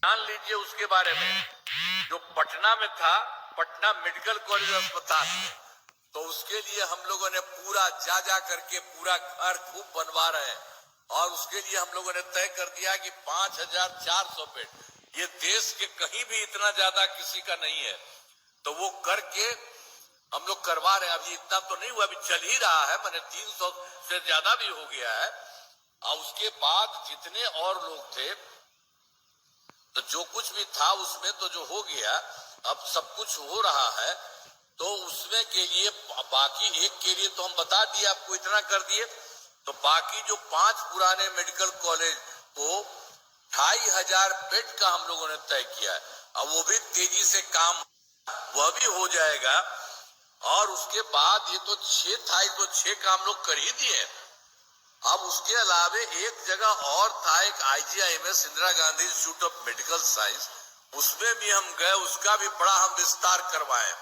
जान लीजिए उसके बारे में। जो पटना में था, पटना मेडिकल कॉलेज अस्पताल, तो उसके लिए हम लोगों ने पूरा जा करके पूरा घर खूब बनवा रहे हैं और उसके लिए हम लोगों ने तय कर दिया कि 5400 बेड, ये देश के कहीं भी इतना ज्यादा किसी का नहीं है, तो वो करके हम लोग करवा रहे हैं। अभी इतना तो नहीं हुआ, अभी चल ही रहा है, मैंने 300 से ज्यादा भी हो गया है। और उसके बाद जितने और लोग थे, तो जो कुछ भी था उसमें तो जो हो गया, अब सब कुछ हो रहा है, तो उसमें के लिए बाकी एक के लिए तो हम बता दिए आपको, इतना कर दिए। तो बाकी जो 5 पुराने मेडिकल कॉलेज को 2500 बेड का हम लोगों ने तय किया है। अब वो भी तेजी से काम वह भी हो जाएगा। और उसके बाद ये तो 6 था, ये तो 6 का हम लोग कर ही दिए। अब उसके अलावे एक जगह और था, एक IGIMS Indira Gandhi institute of medical science, उसमें भी हम गए, उसका भी बड़ा हम विस्तार करवाए,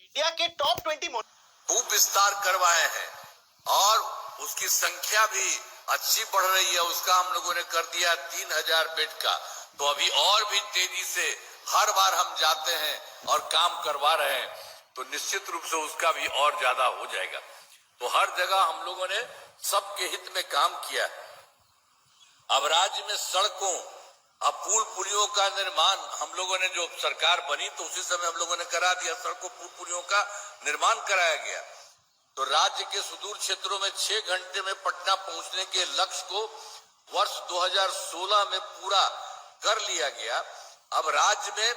इंडिया के टॉप 20 खूब विस्तार करवाए हैं और उसकी संख्या भी अच्छी बढ़ रही है। उसका हम लोगों ने कर दिया 3000 बेड का। तो अभी और भी तेजी से हर बार हम जाते हैं और काम करवा रहे हैं, तो निश्चित रूप से उसका भी और ज्यादा हो जाएगा। तो हर जगह हम लोगों ने सबके हित में काम किया। अब राज्य में सड़कों, अब पुल पुलियों का निर्माण हम लोगों ने, जो सरकार बनी तो उसी समय हम लोगों ने करा दिया, सड़कों पुल पुलियों का निर्माण कराया गया। तो राज्य के सुदूर क्षेत्रों में 6 घंटे में पटना पहुंचने के लक्ष्य को वर्ष 2016 में पूरा कर लिया गया। अब राज्य में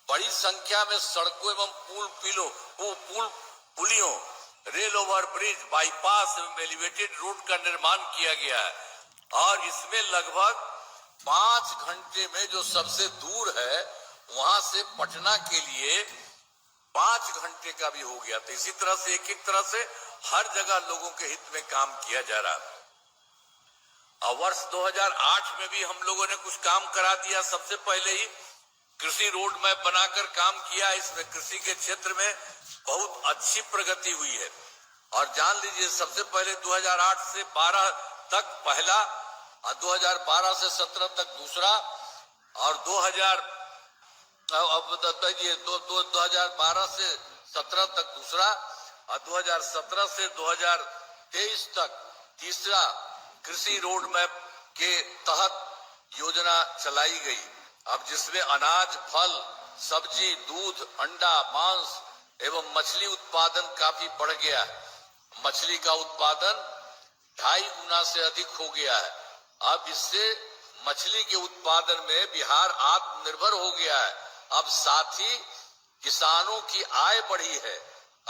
बड़ी संख्या में सड़कों एवं पुल पुलियों, रेल ओवर ब्रिज, बाईपास एवं एलिवेटेड रोड का निर्माण किया गया है और इसमें लगभग 5 घंटे में जो सबसे दूर है वहां से पटना के लिए 5 घंटे का भी हो गया। तो इसी तरह से एक तरह से हर जगह लोगों के हित में काम किया जा रहा है। और वर्ष 2008 में भी हम लोगों ने कुछ काम करा दिया। सबसे पहले ही कृषि रोड मैप बनाकर काम किया। इसमें कृषि के क्षेत्र में बहुत अच्छी प्रगति हुई है। और जान लीजिए, सबसे पहले 2008 से 12 तक पहला और 2012 से 17 तक दूसरा और 2012 से 17 तक दूसरा और 2017 से 2023 तक तीसरा कृषि रोड मैप के तहत योजना चलाई गई। अब जिसमें अनाज, फल, सब्जी, दूध, अंडा, मांस एवं मछली उत्पादन काफी बढ़ गया है। मछली का उत्पादन 2.5 गुना से अधिक हो गया है। अब इससे मछली के उत्पादन में बिहार आत्मनिर्भर हो गया है। अब साथ ही किसानों की आय बढ़ी है।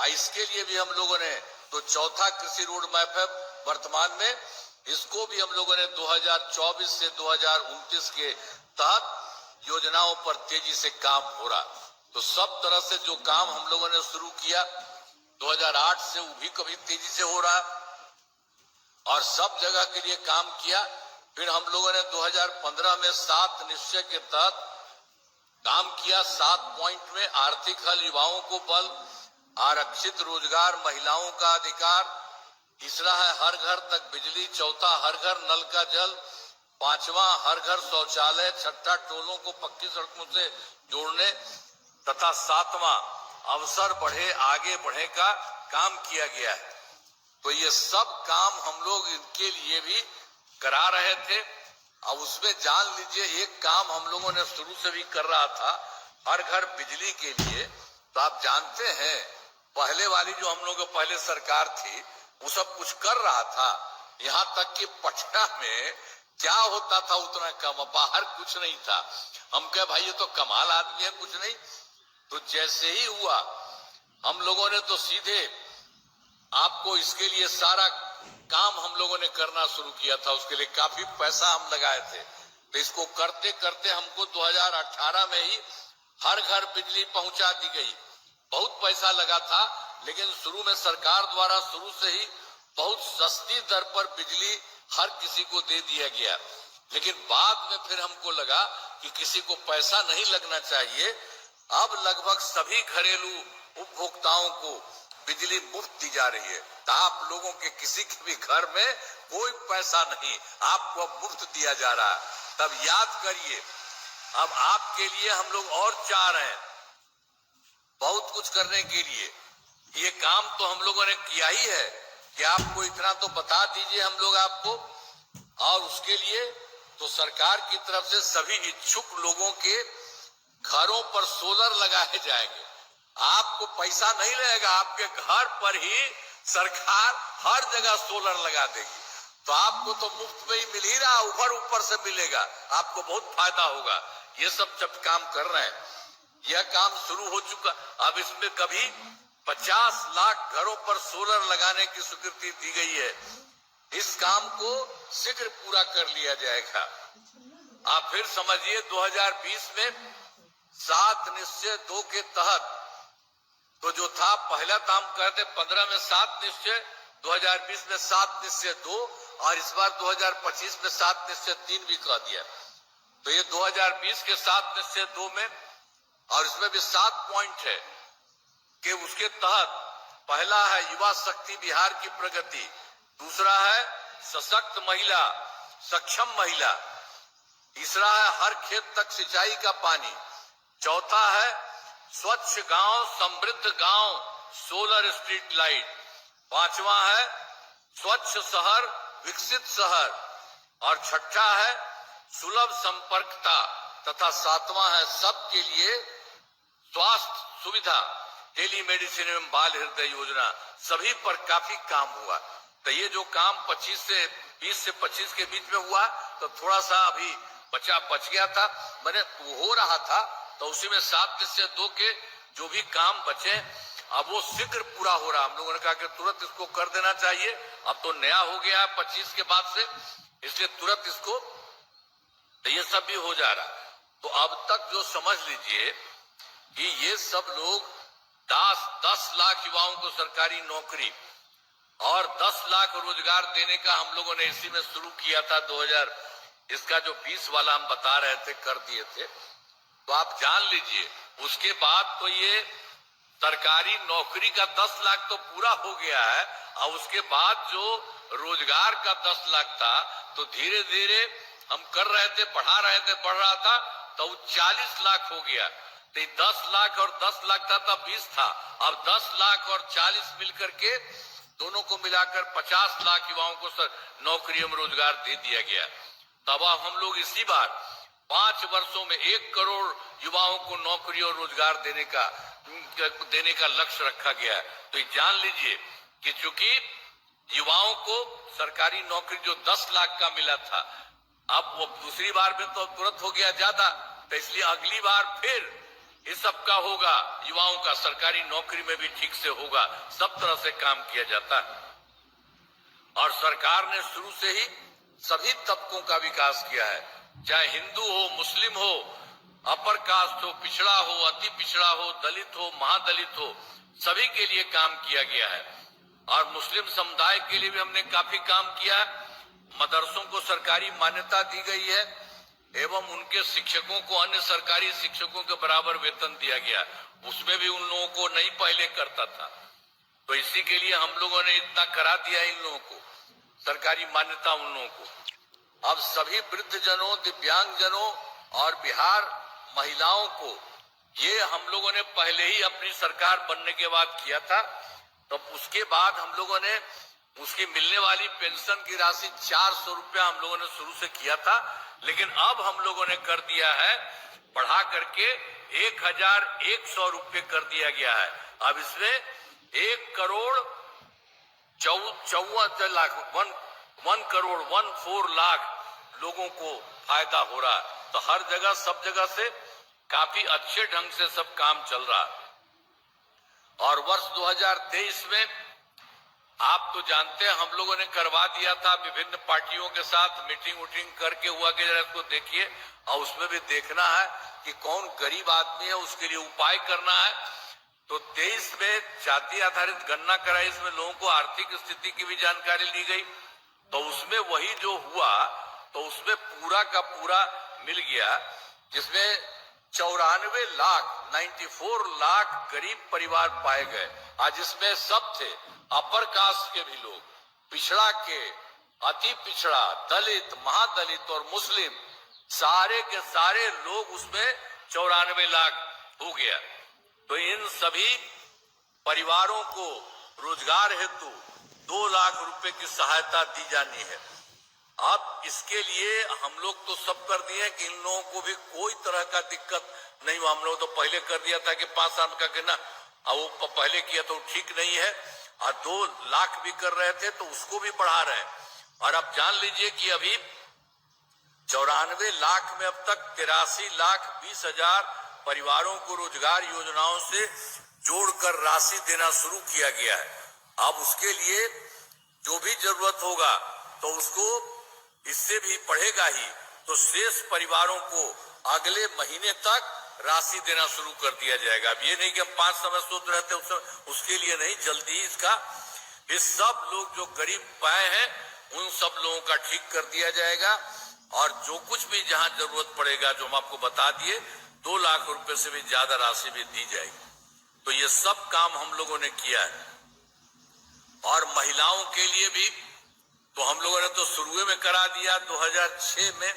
इसके लिए भी हम लोगों ने तो चौथा कृषि रोड मैप है वर्तमान में, इसको भी हम लोगों ने 2024 से 2029 के तहत योजनाओं पर तेजी से काम हो रहा। तो सब तरह से जो काम हम लोगों ने शुरू किया 2008 से, वो भी कभी तेजी से हो रहा और सब जगह के लिए काम किया। फिर हम लोगों ने 2015 में 7 निश्चय के तहत काम किया। 7 पॉइंट में आर्थिक हल, युवाओं को बल, आरक्षित रोजगार, महिलाओं का अधिकार, तीसरा है हर घर तक बिजली, चौथा हर घर नल का जल, पांचवा हर घर शौचालय, छठा टोलों को पक्की सड़कों से जोड़ने तथा 7वां अवसर बढ़े आगे बढ़े का काम किया गया है। तो ये सब काम हम लोग इनके लिए भी करा रहे थे। अब उसमें जान लीजिए, एक काम हम लोगों ने शुरू से भी कर रहा था, हर घर बिजली के लिए। तो आप जानते हैं पहले वाली जो हम लोग पहले सरकार थी वो सब कुछ कर रहा था, यहाँ तक कि पटना में क्या होता था उतना कम, बाहर कुछ नहीं था। हम कहे भाई ये तो कमाल आदमी है, कुछ नहीं। तो जैसे ही हुआ हम लोगों ने तो सीधे आपको इसके लिए सारा काम हम लोगों ने करना शुरू किया था। उसके लिए काफी पैसा हम लगाए थे। तो इसको करते करते हमको 2018 में ही हर घर बिजली पहुंचा दी गई। बहुत पैसा लगा था, लेकिन शुरू में सरकार द्वारा शुरू से ही बहुत सस्ती दर पर बिजली हर किसी को दे दिया गया। लेकिन बाद में फिर हमको लगा कि किसी को पैसा नहीं लगना चाहिए। अब लगभग सभी घरेलू उपभोक्ताओं को बिजली मुफ्त दी जा रही है। तो आप लोगों के किसी के भी घर में कोई पैसा नहीं, आपको अब मुफ्त दिया जा रहा है। तब याद करिए, अब आपके लिए हम लोग और चाह रहे हैं बहुत कुछ करने के लिए। ये काम तो हम लोगों ने किया ही है कि आपको इतना तो बता दीजिए हम लोग आपको, और उसके लिए तो सरकार की तरफ से सभी इच्छुक लोगों के घरों पर सोलर लगाए जाएंगे। आपको पैसा नहीं लगेगा, आपके घर पर ही सरकार हर जगह सोलर लगा देगी। तो आपको तो मुफ्त में ही मिल ही रहा, ऊपर से मिलेगा, आपको बहुत फायदा होगा। ये सब जब काम कर रहे हैं, यह काम शुरू हो चुका। अब इसमें कभी 50 लाख घरों पर सोलर लगाने की स्वीकृति दी गई है। इस काम को शीघ्र पूरा कर लिया जाएगा। आप फिर समझिए 2020 में 7 निश्चय 2 के तहत तो जो था पहला काम करते 15 में 7 निश्चय, 2020 में 7 निश्चय 2 और इस बार 2025 में 7 निश्चय 3 भी कह दिया। तो ये 2020 के 7 निश्चय 2 में और इसमें भी 7 पॉइंट है कि उसके तहत पहला है युवा शक्ति बिहार की प्रगति, दूसरा है सशक्त महिला, सक्षम महिला, तीसरा है हर खेत तक सिंचाई का पानी, चौथा है स्वच्छ गांव समृद्ध गांव सोलर स्ट्रीट लाइट, पांचवा है स्वच्छ शहर विकसित शहर और छठा है सुलभ संपर्कता तथा सातवां है सबके लिए स्वास्थ्य सुविधा, टेली मेडिसिन एवं बाल हृदय योजना। सभी पर काफी काम हुआ। तो ये जो काम 20 से 25 के बीच में हुआ तो थोड़ा सा अभी बच गया था, मैंने हो रहा था, तो उसी में 7 निश्चय 2 के जो भी काम बचे अब वो शीघ्र पूरा हो रहा। हम लोगों ने कहा कि तुरंत इसको कर देना चाहिए। अब तो नया हो गया है 25 के बाद से, इसलिए तुरंत इसको, तो ये सब भी हो जा रहा। तो अब तक जो समझ लीजिए कि ये सब लोग 10 लाख युवाओं को सरकारी नौकरी और 10 लाख रोजगार देने का हम लोगों ने इसी में शुरू किया था 2000, इसका जो 20 वाला हम बता रहे थे कर दिए थे। तो आप जान लीजिए उसके बाद तो ये सरकारी नौकरी का 10 लाख तो पूरा हो गया है और उसके बाद जो रोजगार का 10 लाख था तो धीरे धीरे हम कर रहे थे, बढ़ रहा था तो 40 लाख हो गया। तो 10 लाख और 10 लाख था तब 20 था, अब 10 लाख और 40 मिलकर के दोनों को मिलाकर 50 लाख युवाओं को नौकरी एवं रोजगार दे दिया गया। तब हम लोग इसी बार 5 वर्षों में 1 करोड़ युवाओं को नौकरी और रोजगार देने का लक्ष्य रखा गया है। तो जान लीजिए कि चूंकि युवाओं को सरकारी नौकरी जो 10 लाख का मिला था, अब वो दूसरी बार में तो तुरंत हो गया ज्यादा, तो इसलिए अगली बार फिर इस सब का होगा, युवाओं का सरकारी नौकरी में भी ठीक से होगा। सब तरह से काम किया जाता है और सरकार ने शुरू से ही सभी तबकों का विकास किया है, चाहे हिंदू हो, मुस्लिम हो, अपर कास्ट हो, पिछड़ा हो, अति पिछड़ा हो, दलित हो, महादलित हो, सभी के लिए काम किया गया है। और मुस्लिम समुदाय के लिए भी हमने काफी काम किया है। मदरसों को सरकारी मान्यता दी गई है एवं उनके शिक्षकों को अन्य सरकारी शिक्षकों के बराबर वेतन दिया गया। उसमें भी उन लोगों को नहीं पहले करता था, तो इसी के लिए हम लोगों ने इतना करा दिया इन लोगों को सरकारी मान्यता उन लोगों को। अब सभी वृद्धजनों, दिव्यांगजनों और बिहार महिलाओं को ये हम लोगों ने पहले ही अपनी सरकार बनने के बाद किया था। तो उसके बाद हम लोगों ने उसकी मिलने वाली पेंशन की राशि 400 रुपया हम लोगों ने शुरू से किया था, लेकिन अब हम लोगों ने कर दिया है बढ़ा करके 1100 रुपये कर दिया गया है। अब इसमें 1 करोड़ 14 लाख 1 करोड़ 14 लाख लोगों को फायदा हो रहा है। तो हर जगह सब जगह से काफी अच्छे ढंग से सब काम चल रहा है। और वर्ष 2023 में आप तो जानते हैं हम लोगों ने करवा दिया था विभिन्न पार्टियों के साथ मीटिंग करके हुआ कि जरा इसको देखिए और उसमें भी देखना है कि कौन गरीब आदमी है, उसके लिए उपाय करना है। तो 23 में जाति आधारित गणना कराई, इसमें लोगों को आर्थिक स्थिति की भी जानकारी ली गई। तो उसमें वही जो हुआ तो उसमें पूरा का पूरा मिल गया, जिसमें 94 लाख गरीब परिवार पाए गए। आज इसमें सब थे, अपर कास्ट के भी लोग, पिछड़ा के, अति पिछड़ा, दलित, महादलित और मुस्लिम, सारे के सारे लोग उसमें 94 लाख हो गया। तो इन सभी परिवारों को रोजगार हेतु 2 लाख रुपए की सहायता दी जानी है। अब इसके लिए हम लोग तो सब कर दिए कि इन लोगों को भी कोई तरह का दिक्कत नहीं हो। हम लोग तो पहले कर दिया था कि 5 साल का गिरना, अब वो पहले किया तो ठीक नहीं है, और 2 लाख भी कर रहे थे तो उसको भी बढ़ा रहे हैं। और अब जान लीजिए कि अभी 94 लाख में अब तक 83,20,000 परिवारों को रोजगार योजनाओं से जोड़कर राशि देना शुरू किया गया है। अब उसके लिए जो भी जरूरत होगा तो उसको इससे भी बढ़ेगा ही, तो शेष परिवारों को अगले महीने तक राशि देना शुरू कर दिया जाएगा। अब ये नहीं कि हम 5 समय सोच रहे थे उसके लिए नहीं, जल्दी इसका ये सब लोग जो गरीब पाए हैं उन सब लोगों का ठीक कर दिया जाएगा। और जो कुछ भी जहां जरूरत पड़ेगा जो हम आपको बता दिए, 2 लाख रुपए से भी ज्यादा राशि भी दी जाएगी। तो ये सब काम हम लोगों ने किया है। और महिलाओं के लिए भी तो हम लोगों ने तो शुरू में करा दिया 2006 में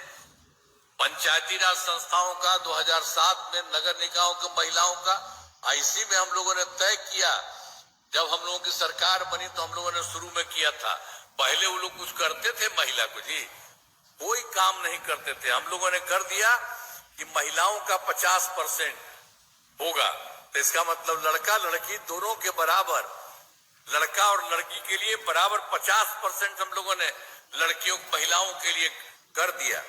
पंचायती राज संस्थाओं का, 2007 में नगर निकायों के महिलाओं का। इसी में हम लोगों ने तय किया, जब हम लोगों की सरकार बनी तो हम लोगों ने शुरू में किया था। पहले वो लोग कुछ करते थे महिला को, जी कोई काम नहीं करते थे। हम लोगों ने कर दिया कि महिलाओं का 50% होगा, तो इसका मतलब लड़का लड़की दोनों के बराबर, लड़का और लड़की के लिए बराबर 50% हम लोगों ने लड़कियों महिलाओं के लिए कर दिया।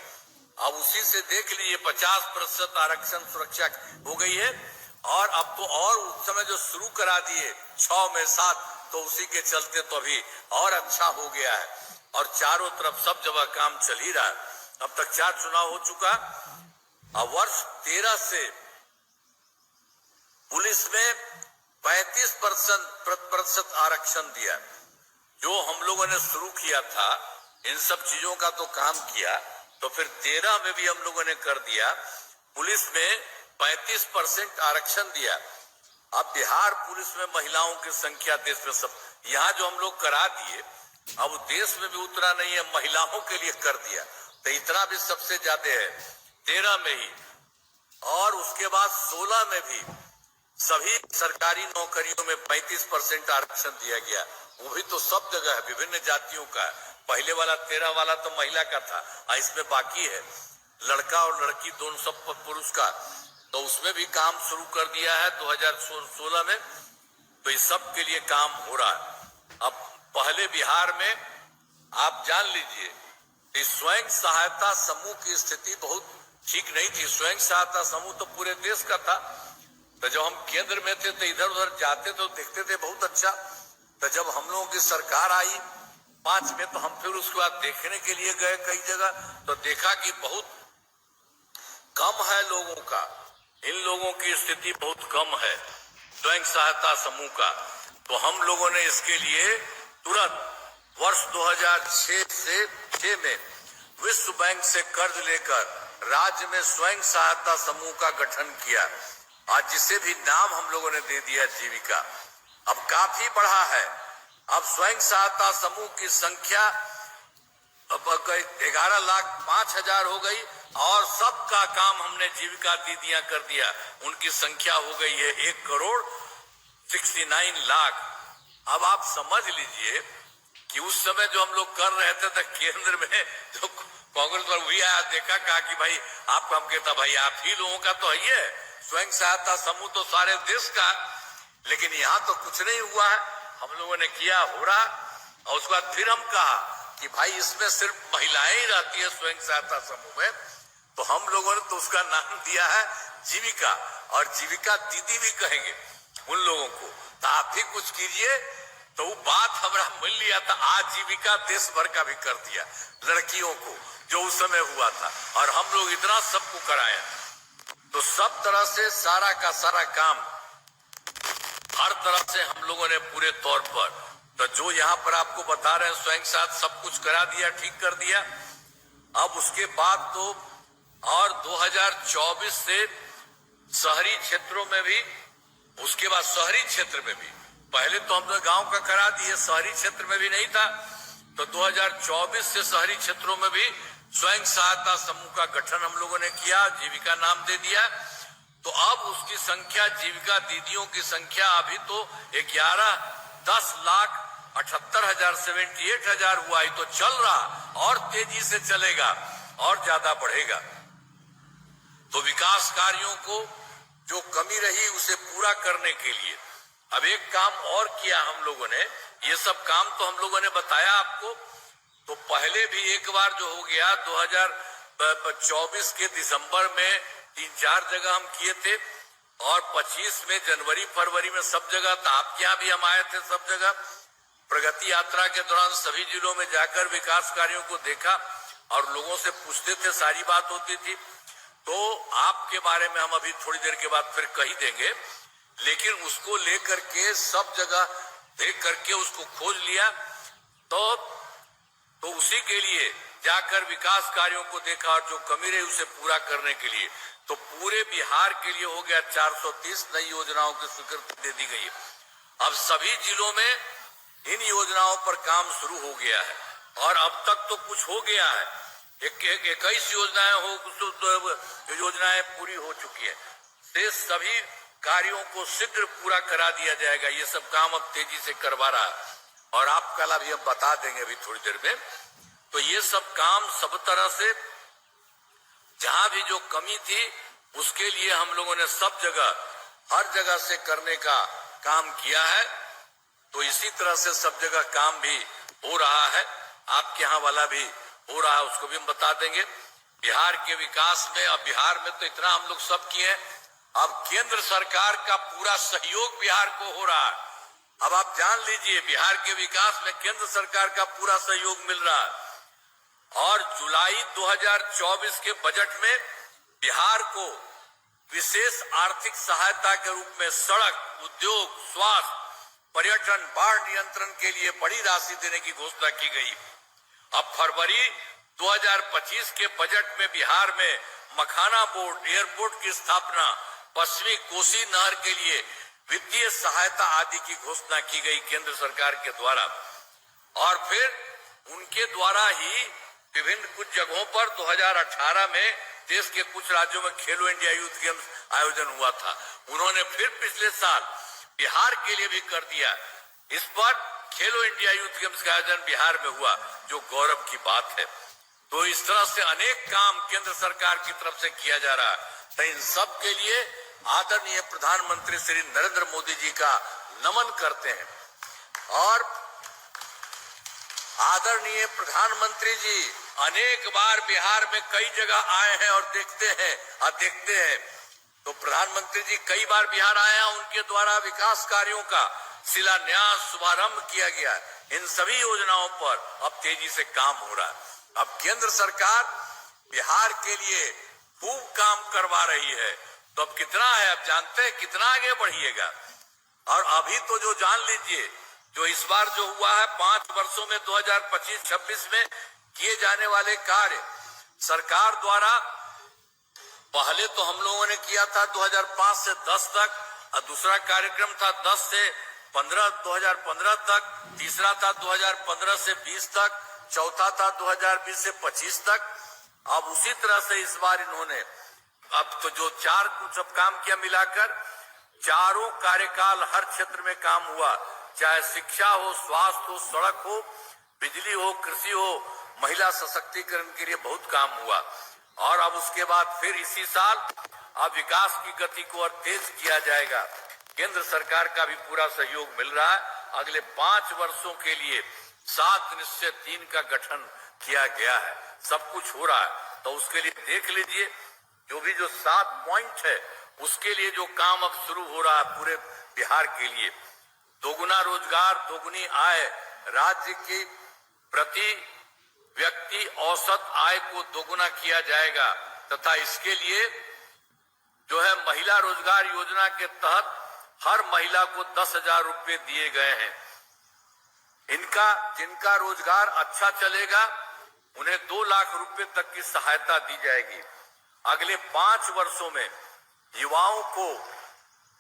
अब उसी से देख लीजिए 50% आरक्षण सुरक्षा हो गई है। और अब तो और उस समय जो शुरू करा दिए 6 में 7, तो उसी के चलते तो अभी और अच्छा हो गया है। और चारों तरफ सब जगह काम चल ही रहा है। अब तक 4 चुनाव हो चुका। अब वर्ष 13 से पुलिस में 35% आरक्षण दिया। जो हम लोगों ने शुरू किया था इन सब चीजों का तो काम किया, तो फिर 13 में भी हम लोगों ने कर दिया। पुलिस में 35% आरक्षण दिया। अब बिहार पुलिस में महिलाओं की संख्या देश में सब, यहाँ जो हम लोग करा दिए, अब देश में भी उतना नहीं है, महिलाओं के लिए कर दिया तो इतना भी सबसे ज्यादा है 13 में ही। और उसके बाद 16 में भी सभी सरकारी नौकरियों में 35% आरक्षण दिया गया। वो भी तो सब जगह है, विभिन्न जातियों का। पहले वाला 13 वाला तो महिला का था, इसमें बाकी है लड़का और लड़की दोनों सब पुरुष का, तो उसमें भी काम शुरू कर दिया है 2016 में। तो इस सब के लिए काम हो रहा है। अब पहले बिहार में आप जान लीजिए स्वयं सहायता समूह की स्थिति बहुत ठीक नहीं थी। स्वयं सहायता समूह तो पूरे देश का था। तो जब हम केंद्र में थे तो इधर उधर जाते तो देखते थे बहुत अच्छा। तो जब हम लोगों की सरकार आई 5 में, तो हम फिर उसके बाद देखने के लिए गए कई जगह, तो देखा कि बहुत कम है लोगों का, इन लोगों की स्थिति बहुत कम है स्वयं सहायता समूह का। तो हम लोगों ने इसके लिए तुरंत वर्ष 2006 में विश्व बैंक से कर्ज लेकर राज्य में स्वयं सहायता समूह का गठन किया, आज जिसे भी नाम हम लोगों ने दे दिया जीविका। अब काफी बढ़ा है। अब स्वयं सहायता समूह की संख्या अब 11,05,000 हो गई और सबका काम हमने जीविका दीदियां कर दिया। उनकी संख्या हो गई है 1,69 लाख। अब आप समझ लीजिए कि उस समय जो हम लोग कर रहे थे तो केंद्र में जो कांग्रेस पर हुई आया, देखा, कहा कि भाई आपको, हम कहता भाई आप ही लोगों का तो है स्वयं सहायता समूह तो सारे देश का, लेकिन यहाँ तो कुछ नहीं हुआ है। हम लोगों ने किया, हो रहा। और उसके बाद फिर हम कहा कि भाई इसमें सिर्फ महिलाएं ही रहती है स्वयं सहायता समूह में, तो हम लोगों ने तो उसका नाम दिया है जीविका। और जीविका दीदी भी कहेंगे उन लोगों को। तो आप भी कुछ कीजिए। तो वो बात हमारा मिल लिया था। आजीविका देश भर का भी कर दिया लड़कियों को, जो उस समय हुआ था, और हम लोग इतना सबको कराया। तो सब तरह से सारा का सारा काम हर तरफ से हम लोगों ने पूरे तौर पर, तो जो यहाँ पर आपको बता रहे हैं स्वयं साथ सब कुछ करा दिया, ठीक कर दिया। अब उसके बाद तो और 2024 से शहरी क्षेत्रों में भी, उसके बाद शहरी क्षेत्र में भी, पहले तो हम लोग गांव का करा दिए, शहरी क्षेत्र में भी नहीं था। तो 2024 से शहरी क्षेत्रों में भी स्वयं सहायता समूह का गठन हम लोगों ने किया, जीविका नाम दे दिया। तो अब उसकी संख्या, जीविका दीदियों की संख्या अभी तो 10,78,000 78,000 हुआ ही तो चल रहा, और तेजी से चलेगा और ज्यादा बढ़ेगा। तो विकास कार्यों को जो कमी रही उसे पूरा करने के लिए अब एक काम और किया हम लोगों ने। ये सब काम तो हम लोगों ने बताया आपको। तो पहले भी एक बार जो हो गया 2024 के दिसंबर में 3-4 जगह हम किए थे, और 25 में जनवरी फरवरी में सब जगह था। आपके यहाँ भी हम आए थे सब जगह। प्रगति यात्रा के दौरान सभी जिलों में जाकर विकास कार्यों को देखा और लोगों से पूछते थे, सारी बात होती थी। तो आपके बारे में हम अभी थोड़ी देर के बाद फिर कही देंगे, लेकिन उसको लेकर के सब जगह देख करके उसको खोज लिया। तो उसी के लिए जाकर विकास कार्यों को देखा और जो कमी रही उसे पूरा करने के लिए तो पूरे बिहार के लिए हो गया 430 नई योजनाओं की स्वीकृति दे दी गई। अब सभी जिलों में इन योजनाओं पर काम शुरू हो गया है, और अब तक तो कुछ हो गया है। 21 योजनाएं पूरी हो चुकी है। शेष सभी कार्यों को शीघ्र पूरा करा दिया जाएगा। ये सब काम अब तेजी से करवा रहा है, और आप कल अभी हम बता देंगे अभी थोड़ी देर में। तो ये सब काम सब तरह से जहां भी जो कमी थी उसके लिए हम लोगों ने सब जगह, हर जगह से करने का काम किया है। तो इसी तरह से सब जगह काम भी हो रहा है। आपके यहाँ वाला भी हो रहा है, उसको भी हम बता देंगे। बिहार के विकास में, अब बिहार में तो इतना हम लोग सब किए हैं, अब केंद्र सरकार का पूरा सहयोग बिहार को हो रहा है। अब आप जान लीजिए, बिहार के विकास में केंद्र सरकार का पूरा सहयोग मिल रहा है। और जुलाई 2024 के बजट में बिहार को विशेष आर्थिक सहायता के रूप में सड़क, उद्योग, स्वास्थ्य, पर्यटन, बाढ़ नियंत्रण के लिए बड़ी राशि देने की घोषणा की गई। अब फरवरी 2025 के बजट में बिहार में मखाना बोर्ड, एयरपोर्ट की स्थापना, पश्चिमी कोसी नहर के लिए वित्तीय सहायता आदि की घोषणा की गई केंद्र सरकार के द्वारा। और फिर उनके द्वारा ही विभिन्न कुछ जगहों पर 2018 में देश के कुछ राज्यों में खेलो इंडिया यूथ गेम्स आयोजन हुआ था। उन्होंने फिर पिछले साल बिहार के लिए भी कर दिया। इस पर खेलो इंडिया यूथ गेम्स का आयोजन बिहार में हुआ, जो गौरव की बात है। तो इस तरह से अनेक काम केंद्र सरकार की तरफ से किया जा रहा है। तो इन सब के लिए आदरणीय प्रधानमंत्री श्री नरेंद्र मोदी जी का नमन करते हैं। और आदरणीय प्रधानमंत्री जी अनेक बार बिहार में कई जगह आए हैं और देखते हैं। तो प्रधानमंत्री जी कई बार बिहार आए हैं, उनके द्वारा विकास कार्यों का शिलान्यास, शुभारंभ किया गया। इन सभी योजनाओं पर अब तेजी से काम हो रहा है। अब केंद्र सरकार बिहार के लिए खूब काम करवा रही है। तो अब कितना है, अब जानते हैं कितना आगे बढ़िएगा। और अभी तो जो जान लीजिए, जो इस बार जो हुआ है 5 वर्षों में 2025-26 में किए जाने वाले कार्य सरकार द्वारा, पहले तो हम लोगों ने किया था 2005 से 10 तक, और दूसरा कार्यक्रम था 10 से 15 2015 तक, तीसरा था 2015 से 20 तक, चौथा था 2020 से 25 तक। अब उसी तरह से इस बार इन्होंने अब तो जो 4 कुछ अब काम किया, मिलाकर चारों कार्यकाल हर क्षेत्र में काम हुआ, चाहे शिक्षा हो, स्वास्थ्य हो, सड़क हो, बिजली हो, कृषि हो, महिला सशक्तिकरण के लिए बहुत काम हुआ। और अब उसके बाद फिर इसी साल अब विकास की गति को और तेज किया जाएगा। केंद्र सरकार का भी पूरा सहयोग मिल रहा है। अगले 5 वर्षों के लिए 7 निश्चय 3 का गठन किया गया है। सब कुछ हो रहा है। तो उसके लिए देख लीजिए, जो 7 पॉइंट है उसके लिए जो काम अब शुरू हो रहा है पूरे बिहार के लिए। दोगुना रोजगार, दोगुनी आय, राज्य की प्रति व्यक्ति औसत आय को दोगुना किया जाएगा, तथा इसके लिए जो है महिला रोजगार योजना के तहत हर महिला को 10,000 रुपए दिए गए हैं। जिनका रोजगार अच्छा चलेगा उन्हें 2 लाख रुपए तक की सहायता दी जाएगी। अगले 5 वर्षों में युवाओं को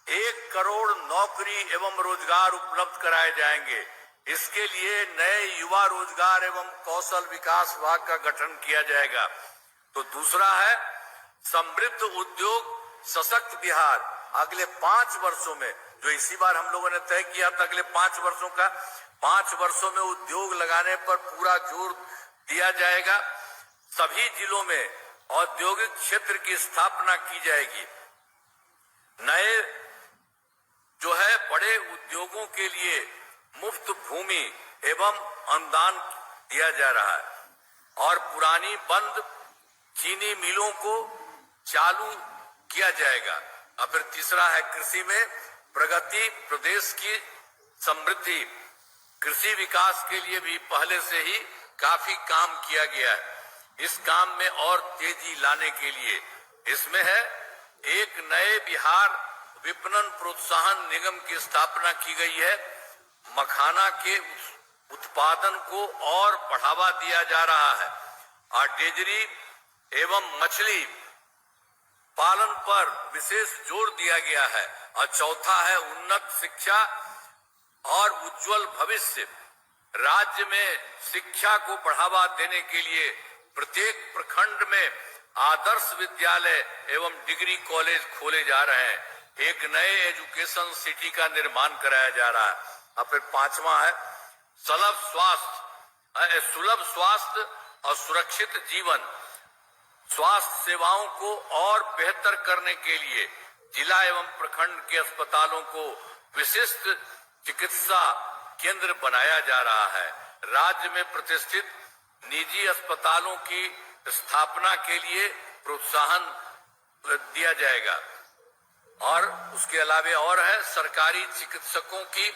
1 करोड़ नौकरी एवं रोजगार उपलब्ध कराए जाएंगे। इसके लिए नए युवा रोजगार एवं कौशल विकास विभाग का गठन किया जाएगा। तो दूसरा है समृद्ध उद्योग सशक्त बिहार। अगले 5 वर्षों में, जो इसी बार हम लोगों ने तय किया था, अगले 5 वर्षों का, 5 वर्षों में उद्योग लगाने पर पूरा जोर दिया जाएगा। सभी जिलों में औद्योगिक क्षेत्र की स्थापना की जाएगी। नए जो है बड़े उद्योगों के लिए मुफ्त भूमि एवं अनुदान दिया जा रहा है और पुरानी बंद चीनी मिलों को चालू किया जाएगा। और फिर तीसरा है कृषि में प्रगति, प्रदेश की समृद्धि। कृषि विकास के लिए भी पहले से ही काफी काम किया गया है। इस काम में और तेजी लाने के लिए इसमें है एक नए बिहार विपणन प्रोत्साहन निगम की स्थापना की गई है। मखाना के उत्पादन को और बढ़ावा दिया जा रहा है और डेयरी एवं मछली पालन पर विशेष जोर दिया गया है। और चौथा है उन्नत शिक्षा और उज्जवल भविष्य। राज्य में शिक्षा को बढ़ावा देने के लिए प्रत्येक प्रखंड में आदर्श विद्यालय एवं डिग्री कॉलेज खोले जा रहे हैं। एक नए एजुकेशन सिटी का निर्माण कराया जा रहा है। और फिर पांचवा है सुलभ स्वास्थ्य और सुरक्षित जीवन। स्वास्थ्य सेवाओं को और बेहतर करने के लिए जिला एवं प्रखंड के अस्पतालों को विशिष्ट चिकित्सा केंद्र बनाया जा रहा है। राज्य में प्रतिष्ठित निजी अस्पतालों की स्थापना के लिए प्रोत्साहन दिया जाएगा। और उसके अलावा और है सरकारी चिकित्सकों की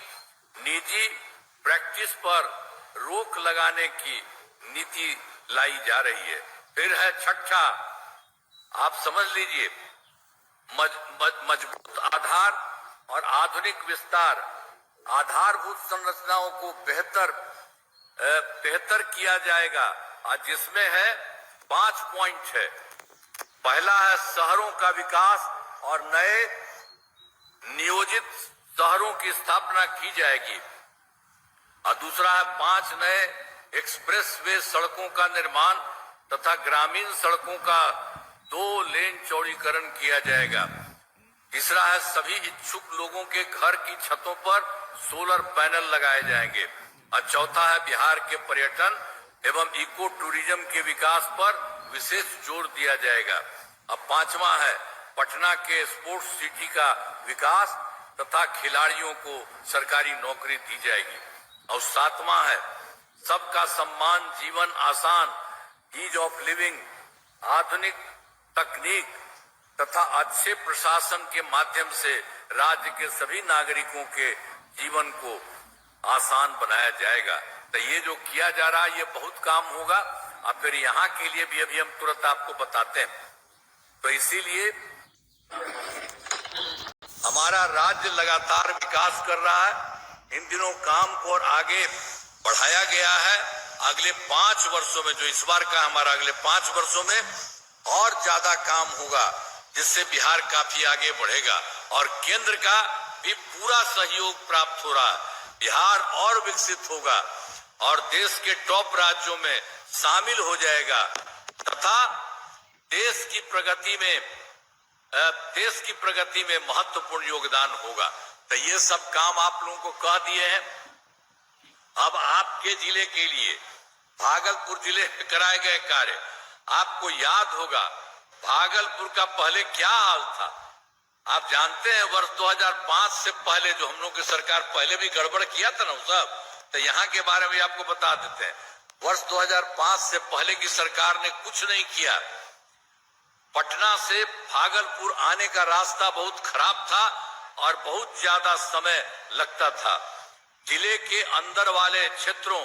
निजी प्रैक्टिस पर रोक लगाने की नीति लाई जा रही है। फिर है छठा, आप समझ लीजिए, मजबूत आधार और आधुनिक विस्तार। आधारभूत संरचनाओं को बेहतर किया जाएगा और जिसमें है 5 पॉइंट है। पहला है शहरों का विकास और नए नियोजित शहरों की स्थापना की जाएगी। और दूसरा है 5 नए एक्सप्रेसवे सड़कों का निर्माण तथा ग्रामीण सड़कों का 2 लेन चौड़ीकरण किया जाएगा। तीसरा है सभी इच्छुक लोगों के घर की छतों पर सोलर पैनल लगाए जाएंगे। और चौथा है बिहार के पर्यटन एवं इको टूरिज्म के विकास पर विशेष जोर दिया जाएगा। अब पांचवा है पटना के स्पोर्ट्स सिटी का विकास तथा खिलाड़ियों को सरकारी नौकरी दी जाएगी। और सातवां है सबका सम्मान, जीवन आसान, ईज ऑफ लिविंग, आधुनिक तकनीक तथा अच्छे प्रशासन के माध्यम से राज्य के सभी नागरिकों के जीवन को आसान बनाया जाएगा। तो ये जो किया जा रहा है ये बहुत काम होगा। और फिर यहाँ के लिए भी अभी हम तुरंत आपको बताते हैं। तो इसीलिए हमारा राज्य लगातार विकास कर रहा है। इन दिनों काम को और आगे बढ़ाया गया है। अगले 5 वर्षों में, जो इस बार का हमारा, अगले 5 वर्षों में और ज्यादा काम होगा जिससे बिहार काफी आगे बढ़ेगा और केंद्र का भी पूरा सहयोग प्राप्त हो रहा है। बिहार और विकसित होगा और देश के टॉप राज्यों में शामिल हो जाएगा तथा देश की प्रगति में महत्वपूर्ण योगदान होगा। तो ये सब काम आप लोगों को कह दिए हैं। अब आपके जिले के लिए भागलपुर जिले में कराए गए कार्य, आपको याद होगा भागलपुर का पहले क्या हाल था। आप जानते हैं वर्ष 2005 से पहले जो हम लोग की सरकार पहले भी गड़बड़ किया था ना सब, तो यहाँ के बारे में आपको बता देते हैं। वर्ष 2005 से पहले की सरकार ने कुछ नहीं किया। पटना से भागलपुर आने का रास्ता बहुत खराब था और बहुत ज्यादा समय लगता था। जिले के अंदर वाले क्षेत्रों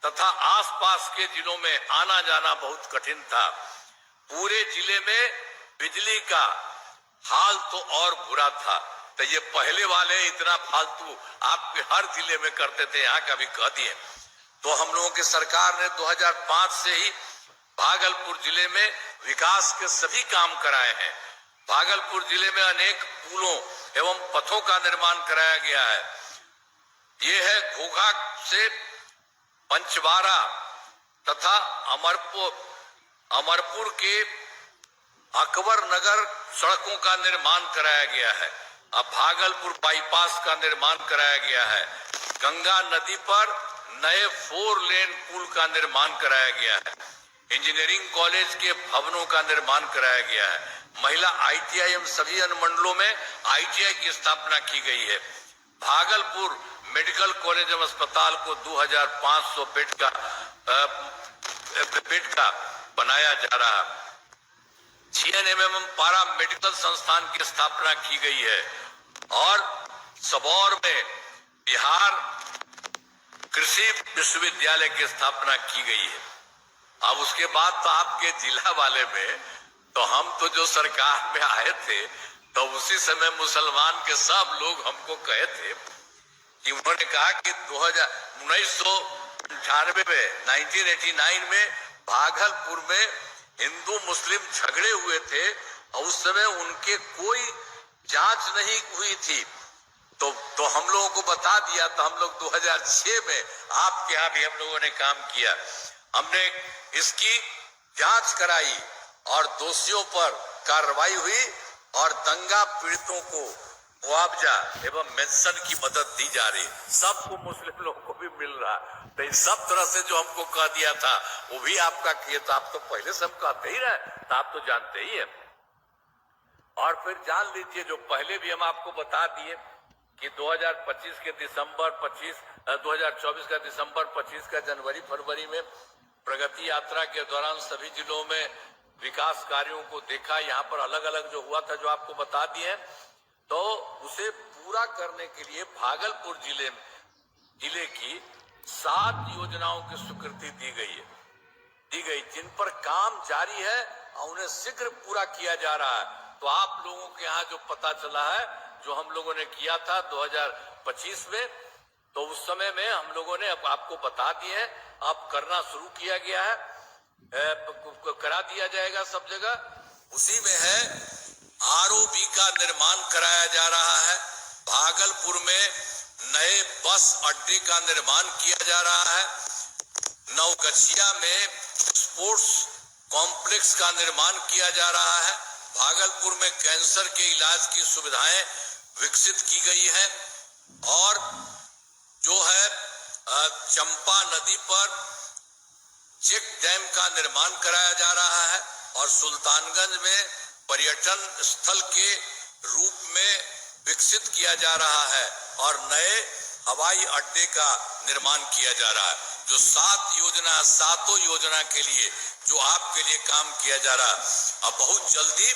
तथा आसपास के जिलों में आना जाना बहुत कठिन था। पूरे जिले में बिजली का हाल तो और बुरा था। तो ये पहले वाले इतना फालतू आपके हर जिले में करते थे, यहाँ का भी कह दिए। तो हम लोगों की सरकार ने 2005 से ही भागलपुर जिले में विकास के सभी काम कराए हैं। भागलपुर जिले में अनेक पुलों एवं पथों का निर्माण कराया गया है। ये है घोघा से पंचवारा तथा अमरपुर के अकबर नगर सड़कों का निर्माण कराया गया है। अब भागलपुर बाईपास का निर्माण कराया गया है। गंगा नदी पर नए 4 लेन पुल का निर्माण कराया गया है। इंजीनियरिंग कॉलेज के भवनों का निर्माण कराया गया है। महिला ITI एवं सभी अनुमंडलों में ITI की स्थापना की गई है। भागलपुर मेडिकल कॉलेज एवं अस्पताल को 2500 बेड का बनाया जा रहा है। GNM पारा मेडिकल संस्थान की स्थापना की गई है और सबौर में बिहार कृषि विश्वविद्यालय की स्थापना की गई है। अब उसके बाद तो आपके जिला वाले में तो हम तो जो सरकार में आए थे तो उसी समय मुसलमान के सब लोग हमको कहे थे कि उन्होंने कहा कि 1998 में 1989 में भागलपुर में हिंदू मुस्लिम झगड़े हुए थे और उस समय उनके कोई जांच नहीं हुई थी। तो हम लोगों को बता दिया। तो हम लोग 2006 में आपके यहाँ भी हम लोगों ने काम किया। हमने इसकी जांच कराई और दोषियों पर कार्रवाई हुई और दंगा पीड़ितों को मुआवजा एवं मेंशन की मदद दी जा रही। सबको मुस्लिम लोगों को भी मिल रहा। तो इस सब तरह से जो हमको कह दिया था वो भी आपका किया था। आप तो पहले से हम कहते ही रहे तो आप तो जानते ही है। और फिर जान लीजिए जो पहले भी हम आपको बता दिए कि 2025 के दिसंबर 25 2024 का दिसंबर 25 का जनवरी फरवरी में प्रगति यात्रा के दौरान सभी जिलों में विकास कार्यों को देखा। यहाँ पर अलग अलग जो हुआ था जो आपको बता दिए। तो उसे पूरा करने के लिए भागलपुर जिले की 7 योजनाओं की स्वीकृति दी गई जिन पर काम जारी है और उन्हें शीघ्र पूरा किया जा रहा है। तो आप लोगों के यहाँ जो पता चला है जो हम लोगों ने किया था 2025 में तो उस समय में हम लोगों ने अब आपको बता दिए हैं। अब करना शुरू किया गया है, करा दिया जाएगा सब जगह। उसी में है ROB का निर्माण कराया जा रहा है। भागलपुर में नए बस अड्डे का निर्माण किया जा रहा है। नवगछिया में स्पोर्ट्स कॉम्प्लेक्स का निर्माण किया जा रहा है। भागलपुर में कैंसर के इलाज की सुविधाएं विकसित की गई है और जो है चंपा नदी पर चेक डैम का निर्माण कराया जा रहा है और सुल्तानगंज में पर्यटन स्थल के रूप में विकसित किया जा रहा है और नए हवाई अड्डे का निर्माण किया जा रहा है। जो 7 योजना के लिए जो आपके लिए काम किया जा रहा है, अब बहुत जल्दी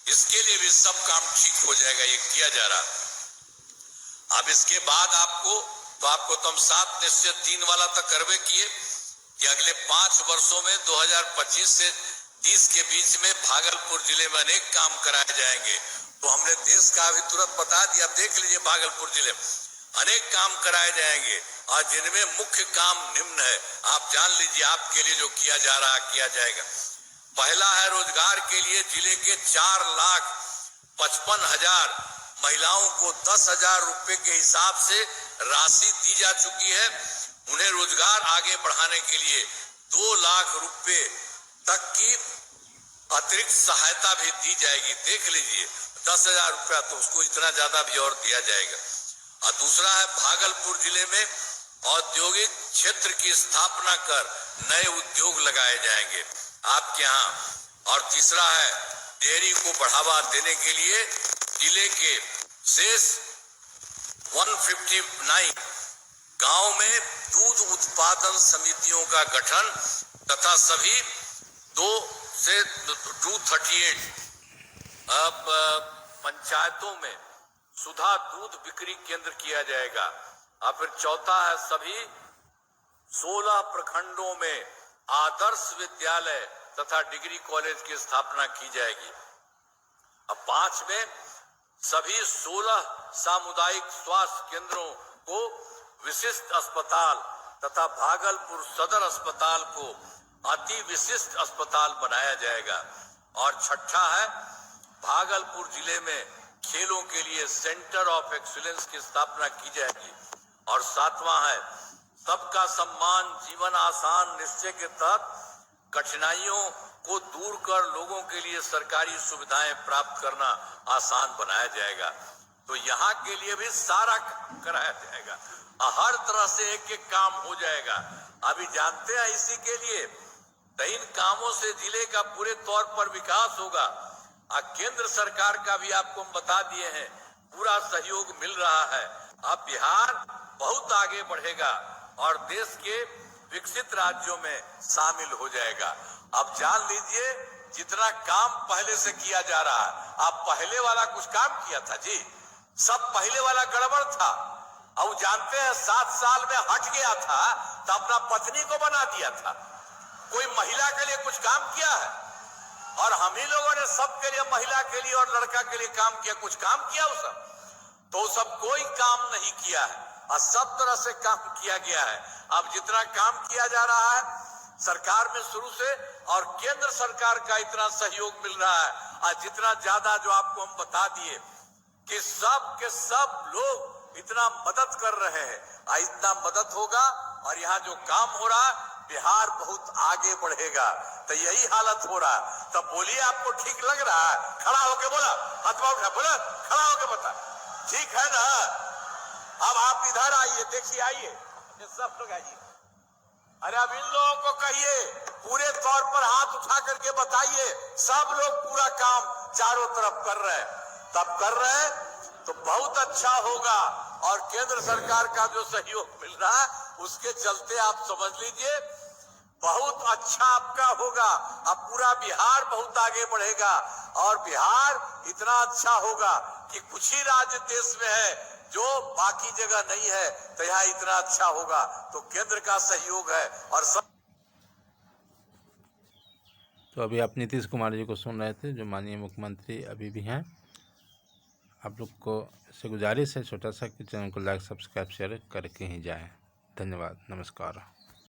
इसके लिए भी सब काम ठीक हो जाएगा। ये किया जा रहा। अब इसके बाद आपको तो हम 7 निश्चय 3 वाला तक करवे किए कि अगले 5 वर्षों में 2025 से 30 के बीच में भागलपुर जिले में अनेक काम कराए जाएंगे। तो हमने देश का अभी तुरंत बता दिया। देख लीजिए भागलपुर जिले में अनेक काम कराए जाएंगे और जिनमें मुख्य काम निम्न है। आप जान लीजिए आपके लिए जो किया जा रहा किया जाएगा। पहला है रोजगार के लिए जिले के 4,55,000 महिलाओं को 10,000 रुपए के हिसाब से राशि दी जा चुकी है। उन्हें रोजगार आगे बढ़ाने के लिए 2 लाख रुपए तक की अतिरिक्त सहायता भी दी जाएगी। देख लीजिए 10,000 रुपया तो उसको इतना ज्यादा भी और दिया जाएगा। और दूसरा है भागलपुर जिले में औद्योगिक क्षेत्र की स्थापना कर नए उद्योग लगाए जाएंगे आपके यहाँ। और तीसरा है डेयरी को बढ़ावा देने के लिए जिले के शेष 159 गांव में दूध उत्पादन समितियों का गठन तथा सभी 2 से 238 पंचायतों में सुधा दूध बिक्री केंद्र किया जाएगा। और फिर चौथा है सभी 16 प्रखंडों में आदर्श विद्यालय तथा डिग्री कॉलेज की स्थापना की जाएगी। अब 5 में सभी 16 सामुदायिक स्वास्थ्य केंद्रों को विशिष्ट अस्पताल तथा भागलपुर सदर अस्पताल को अति विशिष्ट अस्पताल बनाया जाएगा। और छठा है भागलपुर जिले में खेलों के लिए सेंटर ऑफ एक्सीलेंस की स्थापना की जाएगी और 7वां है सबका सम्मान जीवन आसान निश्चय के तहत कठिनाइयों को दूर कर लोगों के लिए सरकारी सुविधाएं प्राप्त करना आसान बनाया जाएगा। तो यहाँ के लिए भी सारा कराया जाएगा, हर तरह से एक एक काम हो जाएगा। अभी जानते हैं इसी के लिए तो इन कामों से जिले का पूरे तौर पर विकास होगा। केंद्र सरकार का भी आपको हम बता दिए हैं, पूरा सहयोग मिल रहा है। अब बिहार बहुत आगे बढ़ेगा और देश के विकसित राज्यों में शामिल हो जाएगा। अब जान लीजिए जितना काम पहले से किया जा रहा है, अब पहले वाला कुछ काम किया था जी, सब पहले वाला गड़बड़ था। अब जानते हैं 7 साल में हट गया था तो अपना पत्नी को बना दिया था। कोई महिला के लिए कुछ काम किया है? और हम ही लोगों ने सबके लिए, महिला के लिए और लड़का के लिए काम किया। कुछ काम किया वो सब? तो सब कोई काम नहीं किया है और सब तरह से काम किया गया है। अब जितना काम किया जा रहा है सरकार में शुरू से और केंद्र सरकार का इतना सहयोग मिल रहा है और जितना ज्यादा जो आपको हम बता दिए कि सब के सब लोग इतना मदद कर रहे हैं, इतना मदद होगा और यहाँ जो काम हो रहा है बिहार बहुत आगे बढ़ेगा। तो यही हालत हो रहा है। तो बोलिए आपको ठीक लग रहा है? खड़ा होके बोला, हाथ उठा, बोला खड़ा होके बता, ठीक है ना? अब आप इधर आइए, देखिए आइए, ये सब लोग आइए। अरे अब इन लोगों को कहिए, पूरे तौर पर हाथ उठा करके बताइए, सब लोग पूरा काम चारों तरफ कर रहे हैं। तब कर रहे हैं तो बहुत अच्छा होगा और केंद्र सरकार का जो सहयोग मिल रहा है उसके चलते आप समझ लीजिए बहुत अच्छा आपका होगा। अब पूरा बिहार बहुत आगे बढ़ेगा और बिहार इतना अच्छा होगा कि कुछ ही राज्य देश में है जो बाकी जगह नहीं है, तो यहाँ इतना अच्छा होगा। तो केंद्र का सहयोग है और सब। तो अभी आप नीतीश कुमार जी को सुन रहे थे, जो माननीय मुख्यमंत्री अभी भी हैं। आप लोग को से गुजारिश है छोटा सा कि चैनल को लाइक सब्सक्राइब शेयर करके ही जाएं। धन्यवाद, नमस्कार।